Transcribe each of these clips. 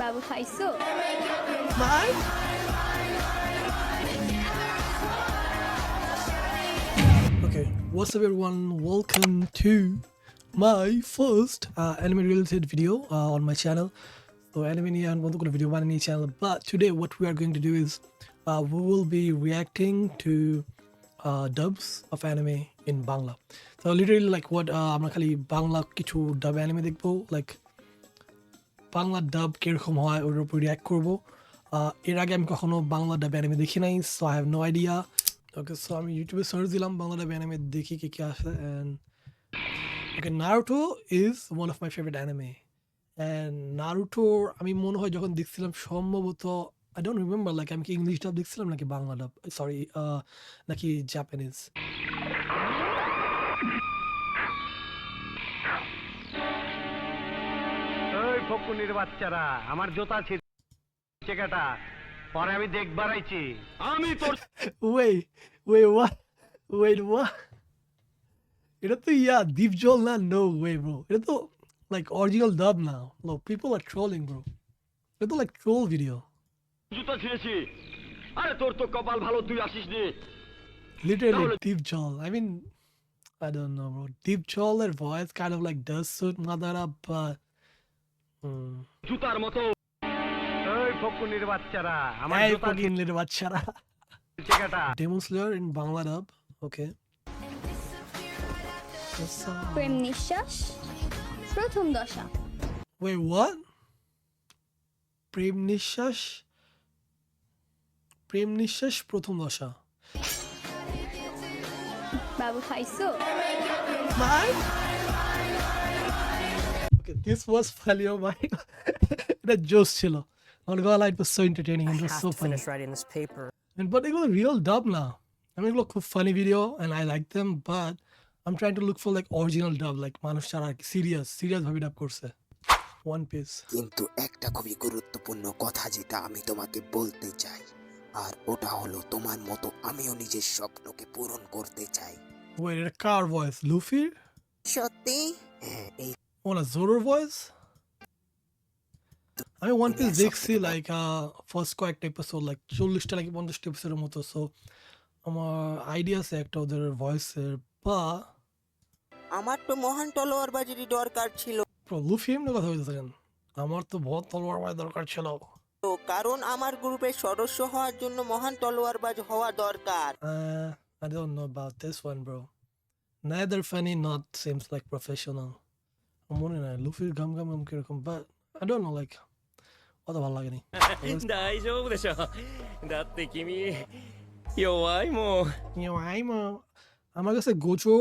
বাবু খাইছো? ভাই Okay, what's up everyone? Welcome to my first anime related video on my channel. So anime niye an bondo kono video banani channel, but today what we are going to do is we will be reacting to dubs of anime in Bangla. So literally like what আমরা খালি বাংলা কিছু dub anime দেখবো, like Bangla ডাব কিরকম হয় ওর উপর react করবো। এর আগে আমি কখনো বাংলা ডাব অ্যানিমে দেখি নাই, so I have no idea. Okay, so আমি ইউটিউবে সার্চ দিলাম বাংলা ডাব অ্যানিমে, দেখি কি কি আসে। And okay, Naruto is one of my favourite anime. And নারুটোর আমি মনে হয় যখন দেখছিলাম সম্ভবত আই ডোন্ট রিমেম্বার, লাইক আমি কি ইংলিশ ডাব দেখছিলাম নাকি বাংলা ডাব, সরি নাকি জাপানিজ। ওই ফকুনির বাচ্চারা আমার জুতা ছিঁড়ছে কাটা পরে আমি দেখবার আইছি আমি তোর ওয়েট what? এটা তো দীপজল না, নো ওয়ে ব্রো, এটা তো লাইক অরিজিনাল ডাব না। Look, people are trolling bro, এটা তো লাইক ট্রোল ভিডিও। জুতা ছিঁড়েছি। আরে তোর তো কপাল ভালো তুই আসিস নি। Literally Deepjal, I mean I don't know bro, Deepjal, their voice kind of like does suit Madara, but জুতার মতো ওই ফকুনির বাচ্চারা আমার hey জুতা fucking little bachara. ছিঁড়ছে কাটা Demon Slayer in Bangla dub, okay. প্রেম নিঃশ্বাস প্রথম দশা। Wait, what? প্রেম নিঃশ্বাস প্রথম দশা। বাবু খাইছো? ভাই okay, this was funny, oh my god. এটা জোস ছিল, আমার গলা, it was so entertaining, it was so funny. Finish writing this paper. But এগুলো real dub না, I mean এগুলো খুব funny video and I like them, but I'm trying to look for like original dub, like মানুষ যারা serious ভাবে ডাব করছে। One Piece, কিন্তু একটা খুবই গুরুত্বপূর্ণ কথা যেটা আমি তোমাকে বলতে চাই, আর ওটা হলো তোমার মতো আমিও নিজের স্বপ্নকে পূরণ করতে চাই। wait, এটা কার voice? Luffy? সত্যি? হ্যাঁ, এই What, a Zoro voice? আমি ওয়ান পিস দেখছি লাইক ফার্স্ট কয়েকটা এপিসোড, লাইক 40টা নাকি 50টা এপিসোডের মতো, সো আমার আইডিয়া আছে একটা ওদের ভয়েসের। বা আমার তো মহান তলোয়ারবাজিরই দরকার ছিল, লুফি এমনি কথা বলতেছেন, আমার তো বহুত তলোয়ার মারা দরকার ছিল। কারণ আমার গ্রুপের সদস্য হওয়ার জন্য মহান তলোয়ারবাজ হওয়া দরকার। I don't know about this one bro, neither funny not seems like professional. আমার মনে নাই লুফির গাম কিরকম, but I don't know, like অত ভালো লাগেনি। 大丈夫でしょ。だって君弱いもん。আমার কাছে গোচোর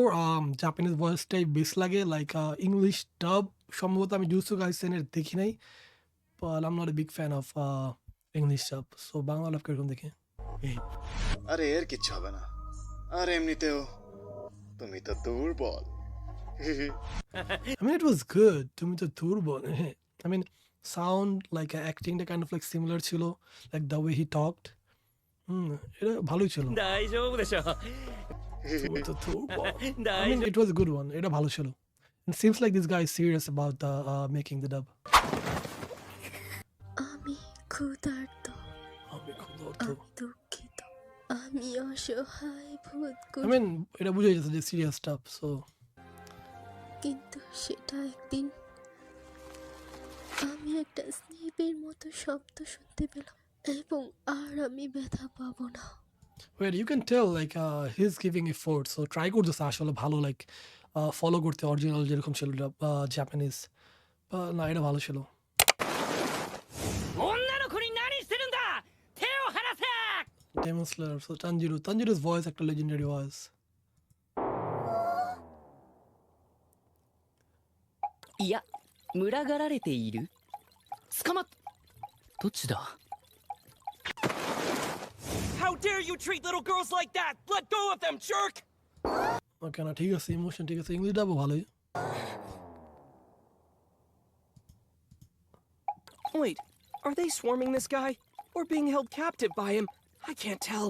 জাপানিজ ভয়েসটাই বেশ লাগে, লাইক ইংলিশ ডাব সম্ভবত আমি জুজুৎসু কাইসেনের দেখি নাই, but I am not a big fan of English ডাব, সো বাংলা ডাব কিরকম দেখি। আরে এর কিচ্ছু হবে না, আর এমনিতেও তুমি তো দুর্বল। I mean it was good, তুমি তো দুর্বল। I mean sound like acting টা kind of like similar ছিল, like the way he talked, এটা ভালোই ছিল। 大丈夫でしょ。তুমি তো দুর্বল। I 大 mean 丈 it was a good one, এটা ভালো ছিল। It seems like this guy is serious about the making the dub. আমি ক্ষুধার্ত, আমি ক্ষুধার্ত। আমি দুঃখিত, আমি অসহায় বোধ I করি, mean এটা বুঝে যাচ্ছে যে সিরিয়াস স্টাফ, সো কিন্তু সেটা একদিন আমি একটা স্নেপের মতো শব্দ শুনতে পেলাম এবং আর আমি ব্যথা পাবো না। Wait you can tell like he is giving effort, so try করতেছে আসলে ভালো, লাইক ফলো করতে অরিজিনাল যেরকম ছিল জাপানিজ, না এটা ভালো ছিল। 夫。女の子に何してるんだ。手を離せ。 Demon Slayer, so Tanjiro's voice একটা legendary voice. いや、群がられている。捕まっ。どっちだ。How dare you treat little girls like that? Let go of them, jerk! ওকে না ঠিক আছে, ইমোশন ঠিক আছে, ইংলিশ ডাবও ভালোই। Wait, are they swarming this guy? Or being held captive by him? I can't tell.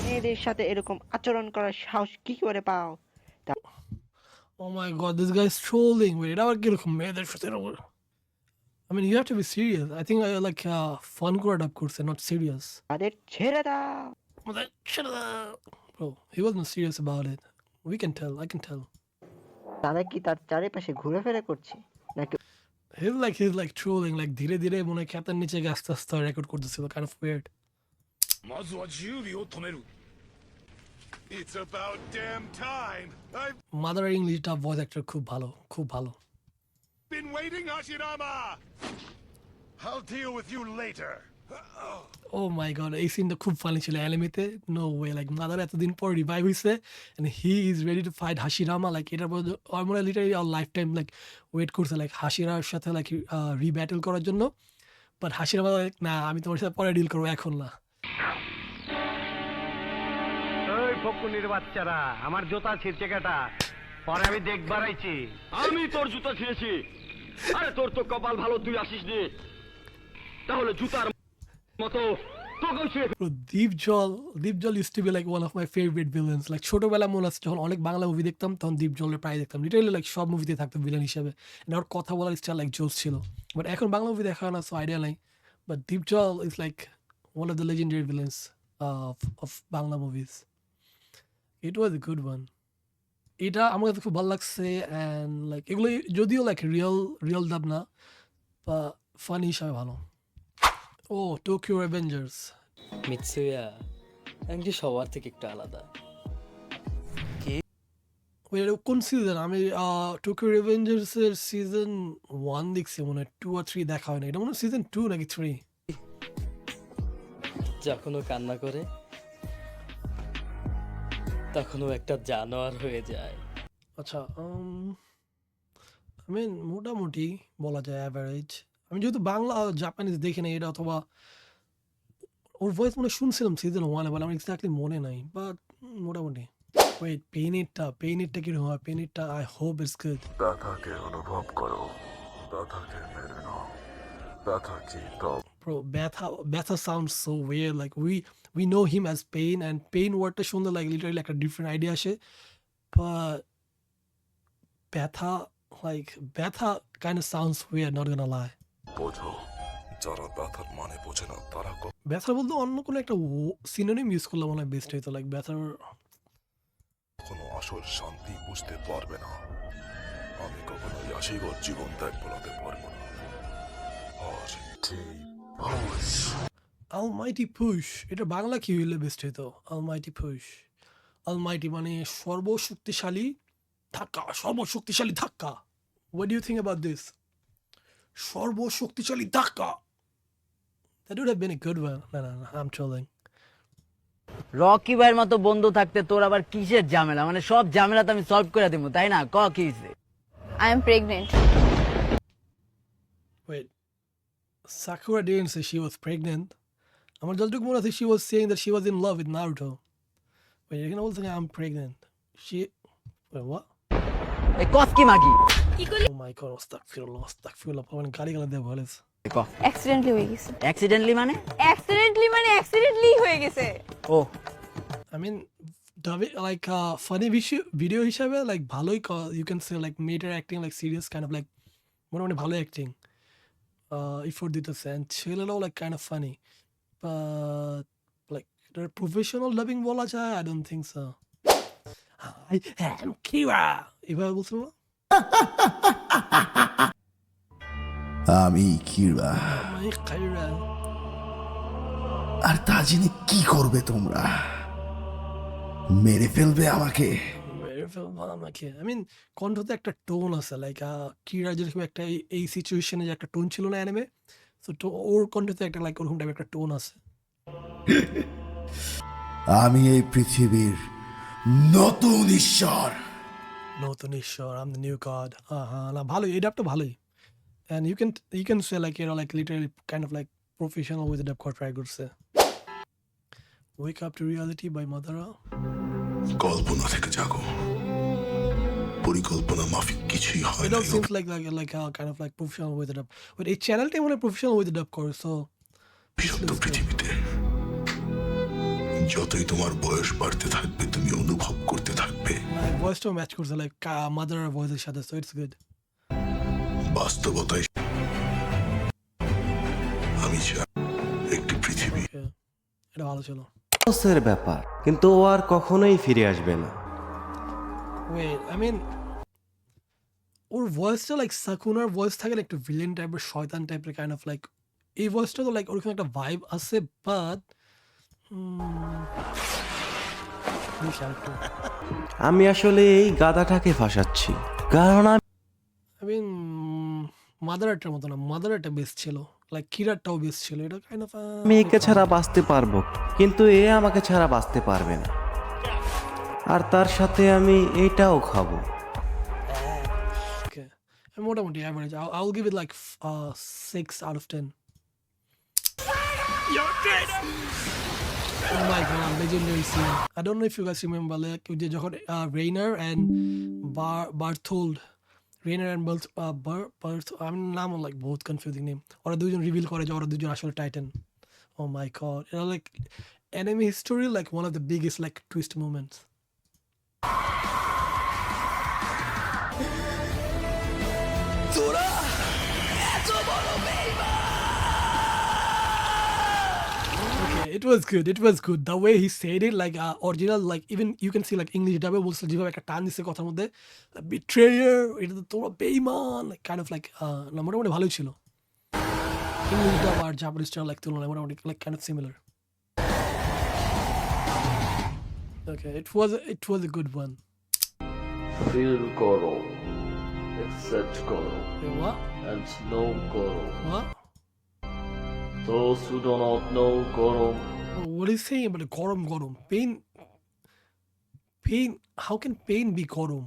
মেয়েদের সাথে এরকম আচরণ করার সাহস কি করে পাও? Oh my god, this guy is trolling. Wait, এটা আবার কিরকম মেয়েদের সাথে? I mean, you have to be serious. I think I like fun করে ডাব করছে, not serious. তাদের ছেড়ে দাও। Bro, he wasn't serious about it. We can tell. I can tell. তারা কি তার চারিপাশে ঘুরে ফিরে করছে নাকি He's like trolling. Like ধীরে ধীরে মনে হয় খেতার নিচে গিয়ে আস্তে আস্তে রেকর্ড করতেছিল. Kind of weird. It's about damn time. I've Mother English dub voice actor খুব ভালো, খুব ভালো. been waiting, Hashirama. I'll deal with you later. Oh my god, এই সিনটা খুব ফানি ছিল অ্যানিমেতে. No way, like মাদার এতদিন পর রিভাইভ হইছে and he is ready to fight Hashirama. Like এটা আমরা literally our lifetime like wait করছে like হাসিরার সাথে like রিব্যাটল করার জন্য. বাট হাসিরামা like না, আমি তোমার সাথে পরে ডিল করবো, এখন না. ওই ফকুনির বাচ্চারা, আমার জুতা ছিঁড়ছে কেটা? পরে আমি দেখবার আইছি। আমি তোর জুতা ছিঁড়েছি। আরে তোর তো কপাল ভালো, তুই আসিস নি। তাহলে জুতার মতো তোকেও ছিঁড়ে Bro, Deepjal used to be like one of my favorite villains. Like ছোটবেলা মনে আছে যখন অনেক বাংলা মুভি দেখতাম তখন Deepjal-এর প্রায় দেখতাম. লিটারালি like সব মুভিতে থাকতো ভিলেন হিসেবে. And ওর কথা বলার স্টাইল like জোস ছিল. But এখন বাংলা মুভি দেখা হয় না, so idea নাই. But Deepjal is like one of the legendary villains of Bangla movies. It was a good one. এটা আমার কাছে খুব ভালো লাগছে and like এগুলো যদিও like real dub না, but funny হিসাবে ভালো. Oh, Tokyo Revengers. মিৎসুয়া আমি সবার থেকে একটু আলাদা। Wait, কোন সিজন? আমি টোকিও রিভেঞ্জার্স এর সিজন 1 দেখছি, মনে হয় 2 or 3 দেখা হয় না. এটা মনে হয় সিজন 2 নাকি 3. যখন ও কান্না করে তখন ও একটা জানোয়ার হয়ে যায়। আচ্ছা, I mean মোটামুটি বলা যায় অ্যাভারেজ. আমি যেহেতু বাংলা জাপানিজ দেখি না এটা, অথবা ওর ভয়েস মনে হয় শুনছিলাম সিজন 1 এ, বলে আমার এক্স্যাক্টলি মনে নাই, বাট মোটামুটি. ওয়েট, পেইনেটটা কিরকম হয়? পেইনেটটা আই হোপ ইটস গুড. ব্যথাকে অনুভব করো, ব্যথাকে মেনে নাও, ব্যথা কি তা Bro, Betha sounds so weird. Like we know him as Pain, and Pain wordটা শুনলে like literally like a different idea আসে. But Betha kind of sounds weird, not gonna lie. বোঝো। যারা ব্যথার মানে বোঝে না তারা Betha বলতে অন্য কোনো একটা সিনোনিম ইউজ করলে মনে হয় বেস্ট হইতো. like Betha. কখনো আসল শান্তি বুঝতে পারবে না। আমি কখনোই আশীর্বাদ জীবন ত্যাগ বলাতে পারবো না। আর Almighty Push, এটা বাংলা কি হইলে বেস্ট হইতো? Almighty Push. Almighty মানে সর্বশক্তিশালী ধাক্কা. What do you think about this? সর্বশক্তিশালী ধাক্কা. That would have been a good one. No, I'm trolling. Rocky ভাইয়ের মতো বন্ধু থাকতে তোর আবার কিসের ঝামেলা? মানে সব ঝামেলা তো আমি সলভ করে দেবো, তাই না? কি হইছে? I am pregnant. Wait, Sakura didn't say she was pregnant. আমার যতটুকু মনে আছে she was saying that she was in love with Naruto. Wait, you're gonna also say I'm pregnant. Wait, what? এই কস কি মাগি? Oh my god, আস্তাগফিরুল্লাহ. মানে গালি দেব বলে. Accidentally হয়ে গেছে. অ্যাক্সিডেন্টলি মানে? Accidentally হয়ে গেছে. ও, I mean, like funny video হিসাবে like ভালোই, you can say like made her acting like serious, kind of like মোটামুটি ভালো acting. Effort দিতেছে and ছেলেরাও like kind of funny, but like their professional dubbing বলা যায়, I don't think so. I am Kira. এবার বলছো না? আমি কিরা, আমি Kira. আর তা জেনে কি করবে তোমরা? মেরে ফেলবে আমাকে? I mean, কণ্ঠতে একটা টোন আছে, লাইক কিরা যেরকম একটা এই সিচুয়েশনে যে একটা টোন ছিল না অ্যানিমে, সো ওর কণ্ঠতে একটা লাইক ওরকম টাইপের একটা টোন আছে. আমি এই পৃথিবীর নতুন ঈশ্বর. I'm the new god. না ভালোই, এই ডাবটা ভালোই. And you can say like, you know, like literally kind of like professional with the dub করা ট্রাই করছে. Wake Up to Reality by Madara. কল্পনা থেকে জাগো, পরিকল্পনা মাফিক কিছুই হয় It না। all seems like kind of like professional with the dub. But এই চ্যানেলটাই মনে হয় professional with the dub করে, so বিশুদ্ধ পৃথিবীতে যতই তোমার বয়স বাড়তে থাকবে তুমি অনুভব করতে থাকবে my voice to match করছে like Madara voice এর সাথে, so it's good. বাস্তবতায় এটা ভালো ছিল। লসের ব্যাপার, কিন্তু ও আর কখনোই ফিরে আসবে না। ওয়েট আই মিন ওর ভয়েসটা লাইক সাকুনার ভয়েস থাকে না, একটু ভিলেন টাইপের, শয়তান টাইপের কাইন্ড অফ লাইক, এই ভয়েসটা তো লাইক ওরকম একটা ভাইব আছে, বাট আমি আসলে এই গাধাটাকে ফাঁসাচ্ছি, কারণ আই মিন মাদার আর্টের মতো না, মাদার আর্টটা বেস্ট ছিল, লাইক কিরারটাও বেস্ট ছিল, এটা কাইন্ড অফ আমি একে ছাড়া বাঁচতে পারবো, কিন্তু এ আমাকে ছাড়া বাঁচতে পারবে না, আর তার সাথে আমি এইটাও খাবো। মোটামুটি average, I'll give it like 6 out of 10. Oh my god, legendary scene. I don't know if you guys remember, like যে যখন Rainer and Barthold, Rainer and আমি নাম like বহুত confusing name, ওরা দুজন রিভিল করে যে ওরা দুজন আসলে Titan. Oh my god, you know, like anime history, like one of the biggest like twist moments. Okay, it was good. It was good. The way he said it, like original, like even you can see like English dub বলছিল যেভাবে একটা টান দিছে কথার মধ্যে, betrayer, এটা তো তোরা বেঈমান, like kind of like না মোটামুটি ভালোই ছিল। ইংলিশ ডাব আর জাপানিজ ডাব like তুলনায় মোটামুটি like kind of similar. Okay, it was a good one. Feel Goro, accept Goro, Wait, what? and know Goro. What? Those who do not know Goro What is he saying about the gorom? Pain. How can pain be gorom?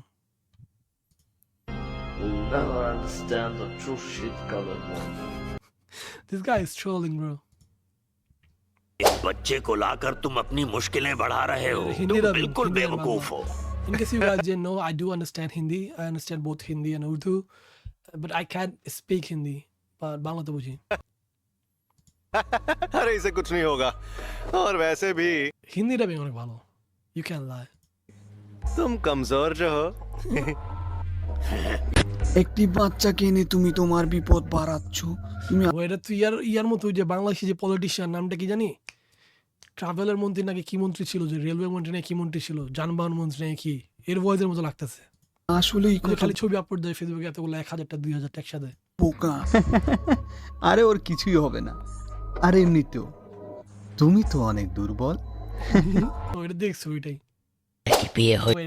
will never understand the true shit-colored one. This guy is trolling, bro. बच्चे को लाकर तुम अपनी मुश्किलें बढ़ा रहे हो, Hindi तुम dubbing, बिल्कुल Hindi dubbing. बेवकूफ हो। In case you guys didn't know, I do understand Hindi. I understand both Hindi and Urdu, but I can't speak Hindi. But Bangla to bujhi. अरे इसे कुछ नहीं होगा, और वैसे भी Hindi dubbing অনেক ভালো। You can't lie. तुम कमजोर जो हो। একটি বাচ্চাকে এনে তুমি তোমার বিপদ বাড়াচ্ছ। তুমি এটা তো ইয়ার মতো, যে বাংলাদেশি যে পলিটিশিয়ান নামটা কি জানি, ট্রাভেলের মন্ত্রী নাকি কি মন্ত্রী ছিল, যে রেলওয়ে মন্ত্রী নাকি কি মন্ত্রী ছিল, যানবাহন মন্ত্রী নাকি কি, এর ভয়েসের মতো লাগতেছে। আসলেই খালি ছবি আপলোড দেয় ফেসবুকে, এতগুলো 1000টা 2000 টাকা দেয়। বোকা। আরে ওর কিছুই হবে না। আর এমনিতেও তুমি তো অনেক দুর্বল। এটা দেখছো ওইটাই।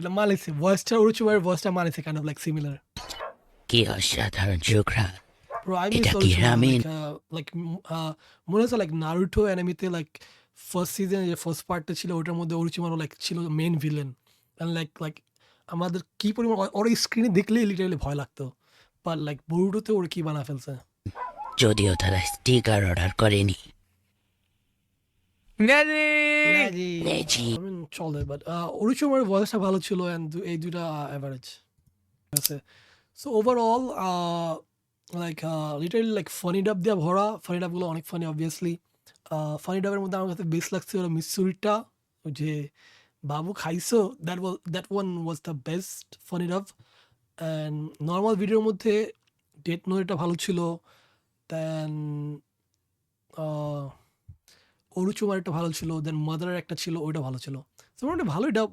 এটা মানেছে ভয়েসটা, উরুচুমার ভয়েসটা মানেছে কাইন্ড অফ লাইক সিমিলার। কি অসাধারণ যোগরা। Bro, I miss also like মনে হচ্ছে like Naruto anime-তে like first season যে first part-টা ছিল ওটার মধ্যে Orochimaru like ছিল মেইন ভিলেন, and like আমাদের কি পরিমাণ ওর স্ক্রিনে দেখলেই লিটারালি ভয় লাগতো, বাট লাইক Boruto-তে ওর কি বানা ফেলছে। যদিও তারা স্টিকার অর্ডার করেনি। I mean চলে, বাট Orochimaru ভয়েসটা ভালো ছিল, and এই দুইটা অ্যাভারেজ আছে। So overall like literally like funny ডাব দিয়ে ভরা, ফানি ডাবগুলো অনেক ফানি অবভিয়াসলি। ফানি ডাবের মধ্যে আমার কাছে বেস্ট লাগছে ওরা মিসুরিটা, ওই যে বাবু খাইছো, that one was the best funny ডাব। অ্যান্ড নর্মাল ভিডিওর মধ্যে ডেথ নোটটা ভালো ছিল, দেন অরুচুমার একটা ভালো ছিল, দেন মাদারের একটা ছিল, ওইটা ভালো ছিল। তো মোটামুটি ভালোই ডাব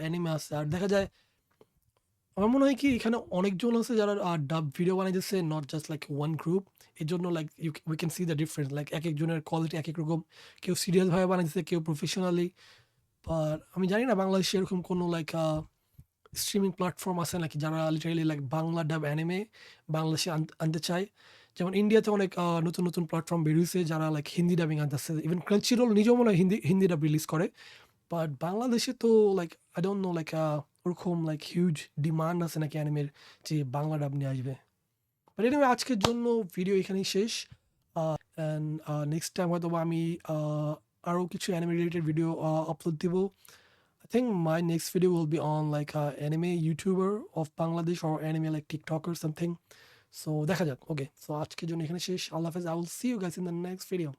অ্যানিমে আছে। আর দেখা যায় আমার মনে হয় কি এখানে অনেকজন আছে যারা ডাব ভিডিও বানাইতেছে, not just like one group. এর জন্য like we can see the difference, like এক একজনের কোয়ালিটি এক এক রকম, কেউ সিরিয়াসভাবে বানাইতেছে, কেউ প্রফেশনালি। বাট আমি জানি না বাংলাদেশে এরকম কোনো লাইক স্ট্রিমিং প্ল্যাটফর্ম আছে নাকি যারা লিটারালি লাইক বাংলা ডাব অ্যানিমে বাংলাদেশে আনতে চায়। যেমন ইন্ডিয়াতে অনেক নতুন নতুন প্ল্যাটফর্ম বেরিয়েছে যারা লাইক হিন্দি ডাবিং আনতেছে, ইভেন ক্রাঞ্চিরোল নিজেও মনে হয় হিন্দি ডাব রিলিজ করে। বাট বাংলাদেশে তো like I don't know like ওরকম লাইক হিউজ ডিমান্ড আছে নাকি অ্যানিমের যে বাংলা ডাব নিয়ে আসবে। বাট এনিওয়ে আজকের জন্য ভিডিও এখানেই শেষ, অ্যান্ড নেক্সট টাইম হয়তো আমি আরও কিছু অ্যানিমে রিলেটেড ভিডিও আপলোড দিব। I think my next video will be on like anime YouTuber of Bangladesh or anime like TikTok or something. So দেখা যাক। Okay, so আজকের জন্য এখানে শেষ। আল্লাহ হাফেজ। I will see you guys in the next video.